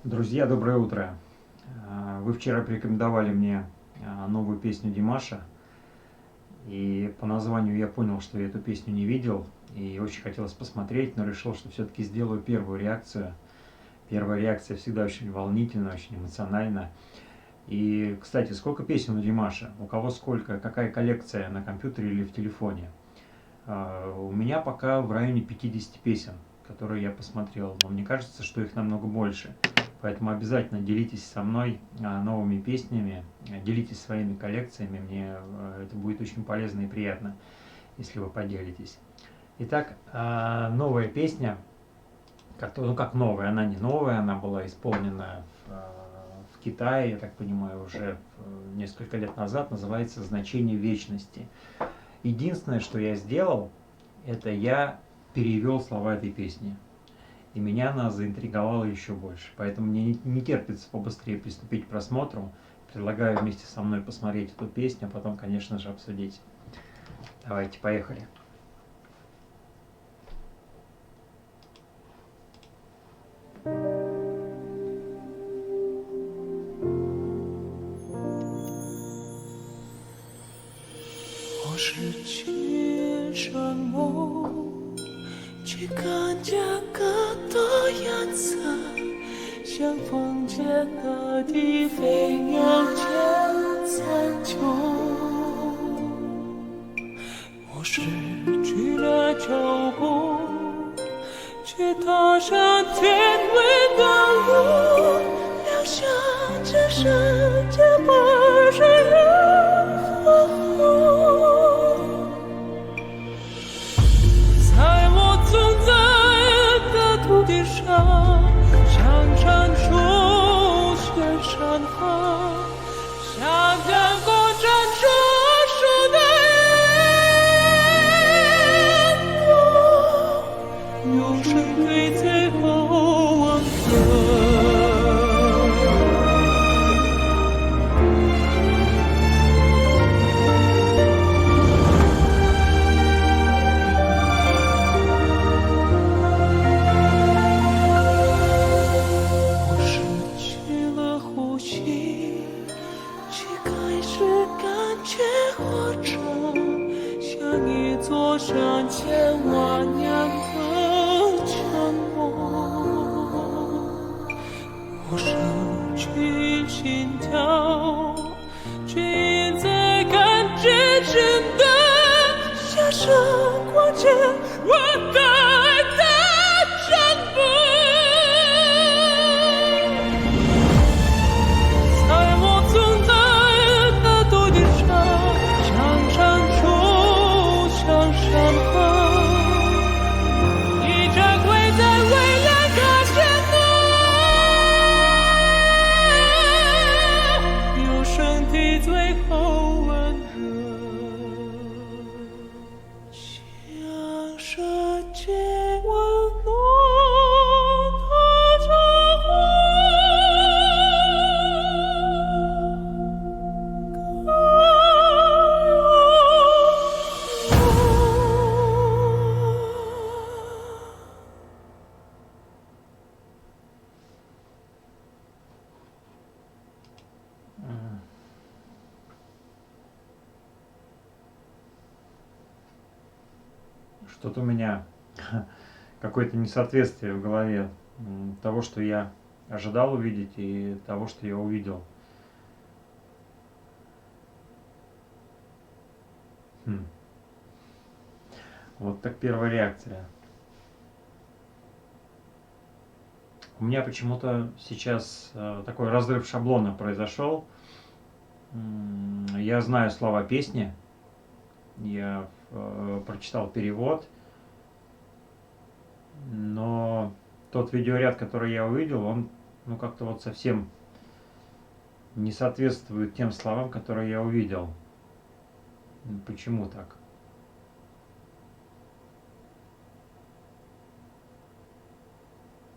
Друзья, доброе утро! Вы вчера порекомендовали мне новую песню Димаша, и по названию я понял, что я эту песню не видел, и очень хотелось посмотреть, но решил, что все-таки сделаю первую реакцию. Первая реакция всегда очень волнительна, очень эмоциональна. И, кстати, сколько песен у Димаша? У кого сколько? Какая коллекция на компьютере или в телефоне? У меня пока в районе 50 песен, которые я посмотрел, но мне кажется, что их намного больше. Поэтому обязательно делитесь со мной новыми песнями, делитесь своими коллекциями, мне это будет очень полезно и приятно, если вы поделитесь. Итак, новая песня, ну как новая, она не новая, она была исполнена в Китае, я так понимаю, уже несколько лет назад, называется «Значение вечности». Единственное, что я сделал, это я перевел слова этой песни. И меня она заинтриговала еще больше. Поэтому мне не терпится побыстрее приступить к просмотру. Предлагаю вместе со мной посмотреть эту песню, а потом, конечно же, обсудить. Давайте, поехали.像风间的地飞鸟间残秋，我失去了脚步，却踏上天问的路，留下这世界不水人风骨，在我存在的土地上。像山树，像山河，像阳光闪烁烁的云朵，用声对最后吻合。上千万年的沉默，我失去心跳，却因在感觉真的下生光间我的爱的全部，在我存在的土地上，像山树。山河，一张会在未来看见的，有身体最后温热，像世界温暖的着火。Что-то у меня какое-то несоответствие в голове того, что я ожидал увидеть, и того, что я увидел. Вот так первая реакция. У меня почему-то сейчас такой разрыв шаблона произошел. Я знаю слова песни, я прочитал перевод, но тот видеоряд, который я увидел, он как-то вот совсем не соответствует тем словам, которые я увидел. Почему так?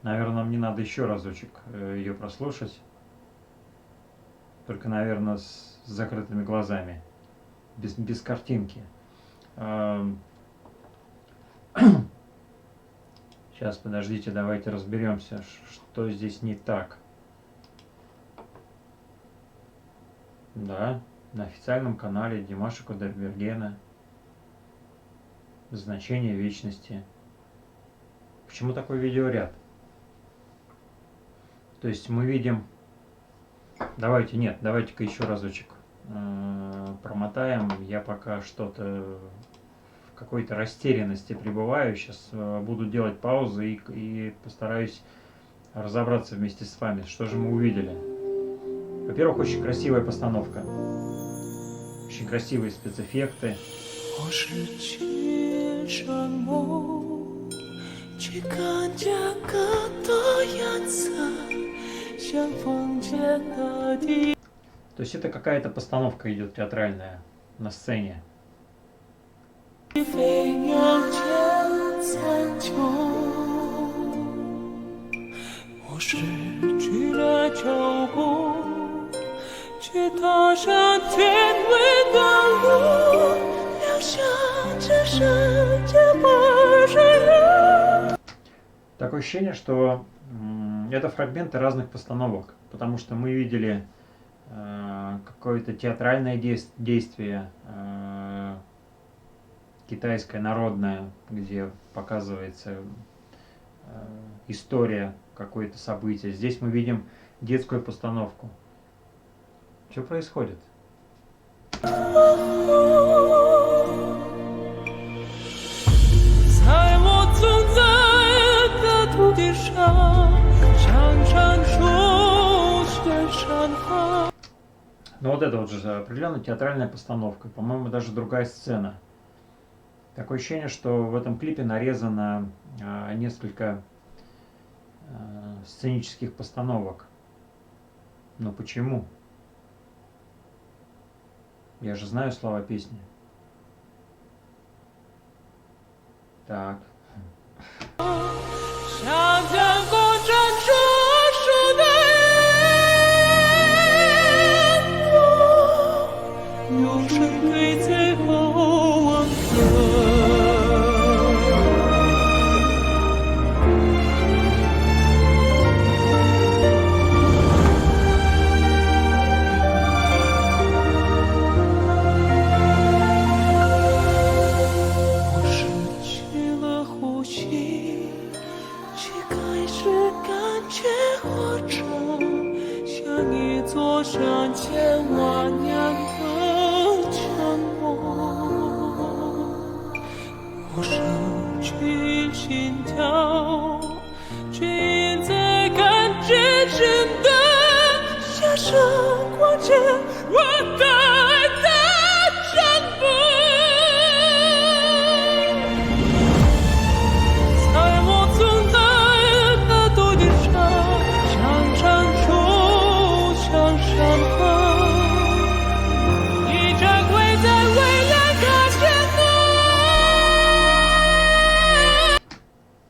Наверное, мне надо еще разочек ее прослушать. Только, наверное, с закрытыми глазами. Без картинки. Сейчас, подождите, давайте разберемся, что здесь не так. Да, на официальном канале Димаша Кудайбергена. Значение вечности. Почему такой видеоряд? То есть мы видим... давайте-ка еще разочек промотаем. Я пока что-то в какой-то растерянности пребываю. Сейчас буду делать паузы и постараюсь разобраться вместе с вами, что же мы увидели. Во-первых, очень красивая постановка. Очень красивые спецэффекты. То есть это какая-то постановка идет театральная на сцене. Такое ощущение, что это фрагменты разных постановок, потому что мы видели какое-то театральное действие, китайское, народное, где показывается история, какое-то событие. Здесь мы видим детскую постановку. Что происходит? Ну вот это вот же определенно театральная постановка, по-моему, даже другая сцена. Такое ощущение, что в этом клипе нарезано несколько сценических постановок. Но почему? Я же знаю слова песни. Так.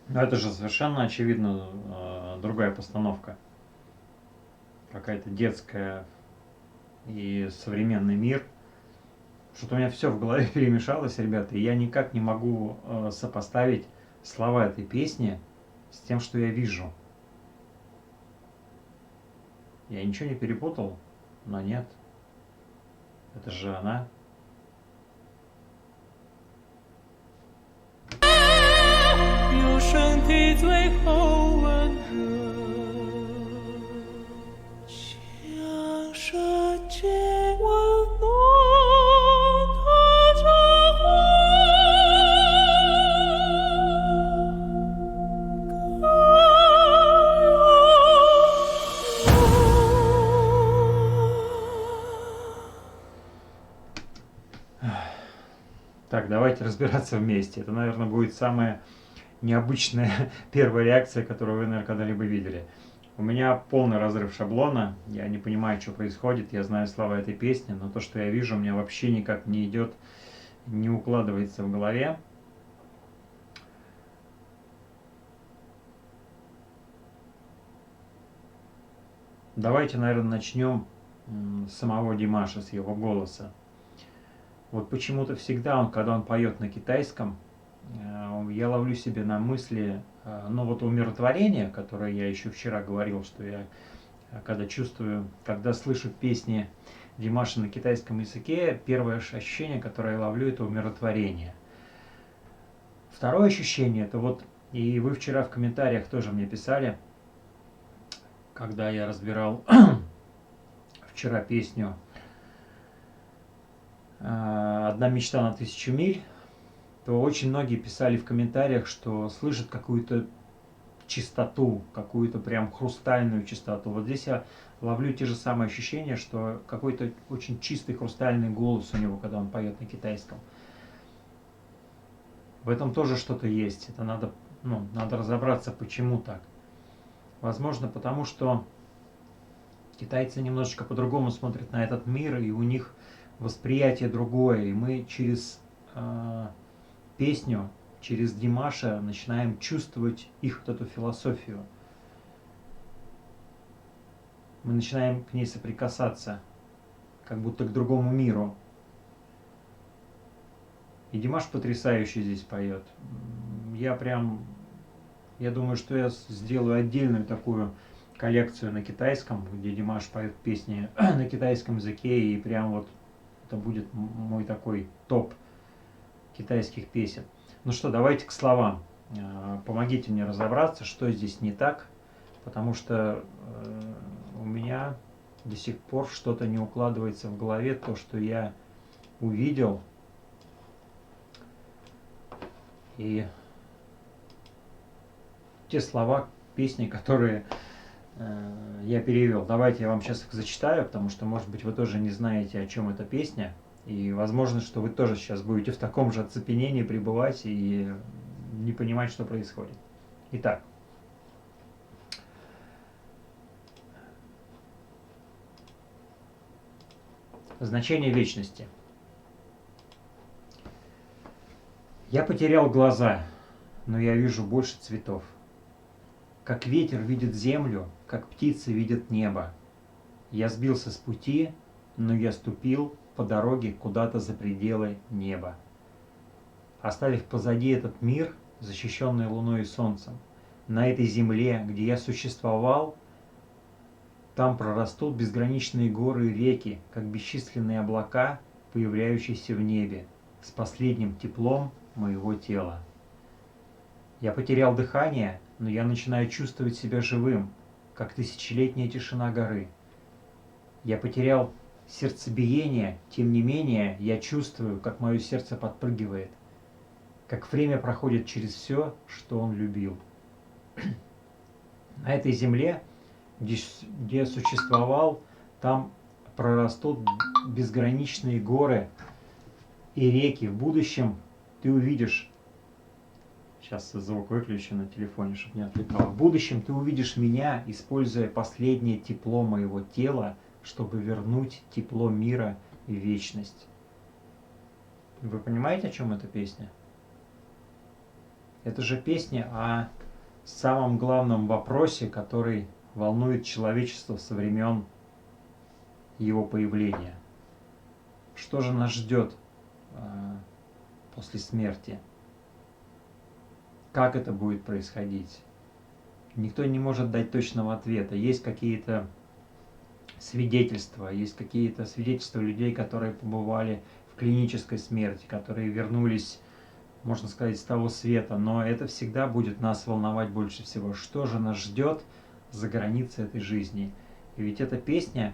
Но это же совершенно очевидно другая постановка. Какая-то детская и современный мир. Что-то у меня все в голове перемешалось, ребята, и я никак не могу сопоставить слова этой песни с тем, что я вижу. Я ничего не перепутал, но нет. Это же она. Так, давайте разбираться вместе. Это, наверное, будет самая необычная первая реакция, которую вы, наверное, когда-либо видели. У меня полный разрыв шаблона, я не понимаю, что происходит, я знаю слова этой песни, но то, что я вижу, у меня вообще никак не идет, не укладывается в голове. Давайте, наверное, начнем с самого Димаша, с его голоса. Вот почему-то всегда когда он поет на китайском, я ловлю себе на мысли, ну вот умиротворение, которое я еще вчера говорил, что я когда слышу песни Димаша на китайском языке, первое ощущение, которое я ловлю, это умиротворение. Второе ощущение, это вот, и вы вчера в комментариях тоже мне писали, когда я разбирал вчера песню «Одна мечта на 1000 миль», то очень многие писали в комментариях, что слышат какую-то чистоту, какую-то прям хрустальную чистоту. Вот здесь я ловлю те же самые ощущения, что какой-то очень чистый хрустальный голос у него, когда он поет на китайском. В этом тоже что-то есть. Это надо разобраться, почему так. Возможно, потому что китайцы немножечко по-другому смотрят на этот мир, и у них восприятие другое. И мы через песню, через Димаша начинаем чувствовать их вот эту философию. Мы начинаем к ней соприкасаться, как будто к другому миру. И Димаш потрясающе здесь поет. Я думаю, что я сделаю отдельную такую коллекцию на китайском, где Димаш поет песни на китайском языке, и прям вот это будет мой такой топ китайских песен. Ну что, давайте к словам. Помогите мне разобраться, что здесь не так, потому что у меня до сих пор что-то не укладывается в голове, то, что я увидел. И те слова песни, которые я перевел. Давайте я вам сейчас их зачитаю, потому что, может быть, вы тоже не знаете, о чем эта песня. И возможно, что вы тоже сейчас будете в таком же оцепенении пребывать и не понимать, что происходит. Итак. Значение вечности. Я потерял глаза, но я вижу больше цветов. Как ветер видит землю, как птицы видят небо. Я сбился с пути, но я ступил по дороге куда-то за пределы неба. Оставив позади этот мир, защищенный луной и солнцем, на этой земле, где я существовал, там прорастут безграничные горы и реки, как бесчисленные облака, появляющиеся в небе, с последним теплом моего тела. Я потерял дыхание, но я начинаю чувствовать себя живым, как тысячелетняя тишина горы. Я потерял сердцебиение, тем не менее я чувствую, как мое сердце подпрыгивает, как время проходит через все, что он любил. На этой земле, где существовал, там прорастут безграничные горы и реки. В будущем ты увидишь, сейчас звук выключу на телефоне, чтобы не отвлекало. В будущем ты увидишь меня, используя последнее тепло моего тела, чтобы вернуть тепло мира и вечность. Вы понимаете, о чем эта песня? Это же песня о самом главном вопросе, который волнует человечество со времен его появления. Что же нас ждет после смерти? Как это будет происходить? Никто не может дать точного ответа. Есть какие-то свидетельства людей, которые побывали в клинической смерти, которые вернулись, можно сказать, с того света. Но это всегда будет нас волновать больше всего. Что же нас ждет за границей этой жизни? И ведь эта песня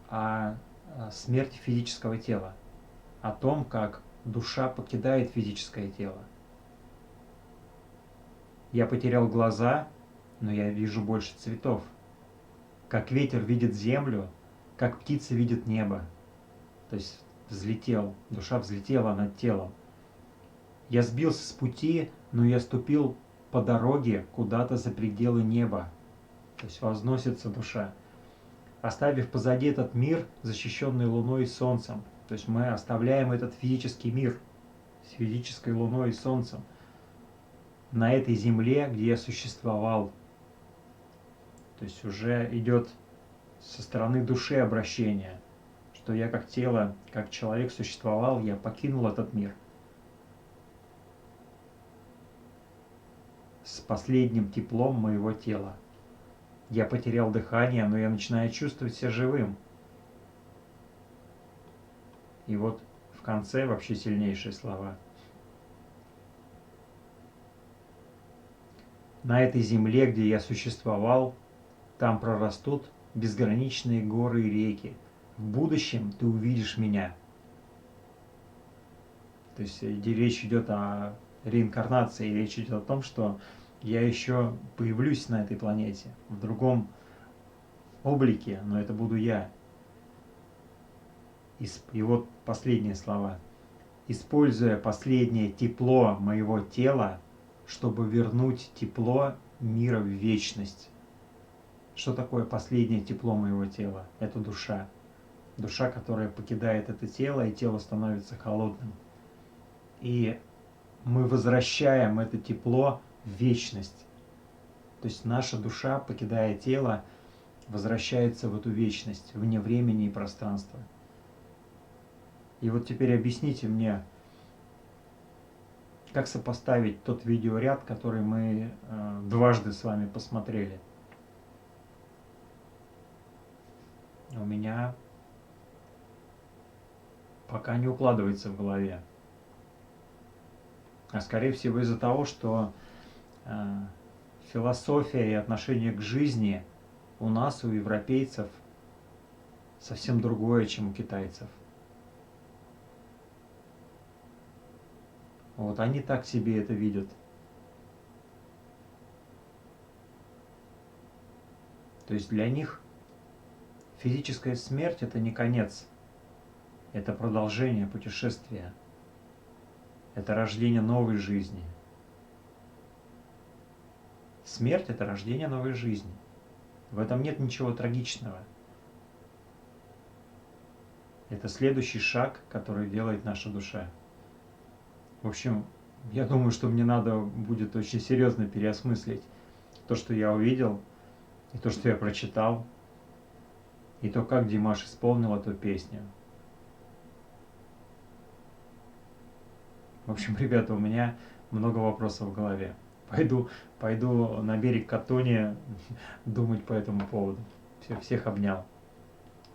о смерти физического тела, о том, как душа покидает физическое тело. Я потерял глаза, но я вижу больше цветов. Как ветер видит землю, как птица видит небо. То есть душа взлетела над телом. Я сбился с пути, но я ступил по дороге куда-то за пределы неба. То есть возносится душа. Оставив позади этот мир, защищенный луной и солнцем. То есть мы оставляем этот физический мир с физической луной и солнцем на этой земле, где я существовал. То есть уже идет со стороны души обращение, что я как тело, как человек существовал, я покинул этот мир. С последним теплом моего тела. Я потерял дыхание, но я начинаю чувствовать себя живым. И вот в конце вообще сильнейшие слова. На этой земле, где я существовал, там прорастут безграничные горы и реки. В будущем ты увидишь меня. То есть речь идет о реинкарнации, речь идет о том, что я еще появлюсь на этой планете в другом облике, но это буду я. И вот последние слова. Используя последнее тепло моего тела, чтобы вернуть тепло мира в вечность. Что такое последнее тепло моего тела? Это душа. Душа, которая покидает это тело, и тело становится холодным. И мы возвращаем это тепло в вечность. То есть наша душа, покидая тело, возвращается в эту вечность, вне времени и пространства. И вот теперь объясните мне, как сопоставить тот видеоряд, который мы дважды с вами посмотрели. У меня пока не укладывается в голове. А скорее всего из-за того, что философия и отношение к жизни у нас, у европейцев, совсем другое, чем у китайцев. Вот они так себе это видят. То есть для них физическая смерть – это не конец, это продолжение путешествия, это рождение новой жизни. Смерть – это рождение новой жизни. В этом нет ничего трагичного. Это следующий шаг, который делает наша душа. В общем, я думаю, что мне надо будет очень серьезно переосмыслить то, что я увидел, и то, что я прочитал, и то, как Димаш исполнил эту песню. В общем, ребята, у меня много вопросов в голове. Пойду на берег Катони думать по этому поводу. Всех обнял.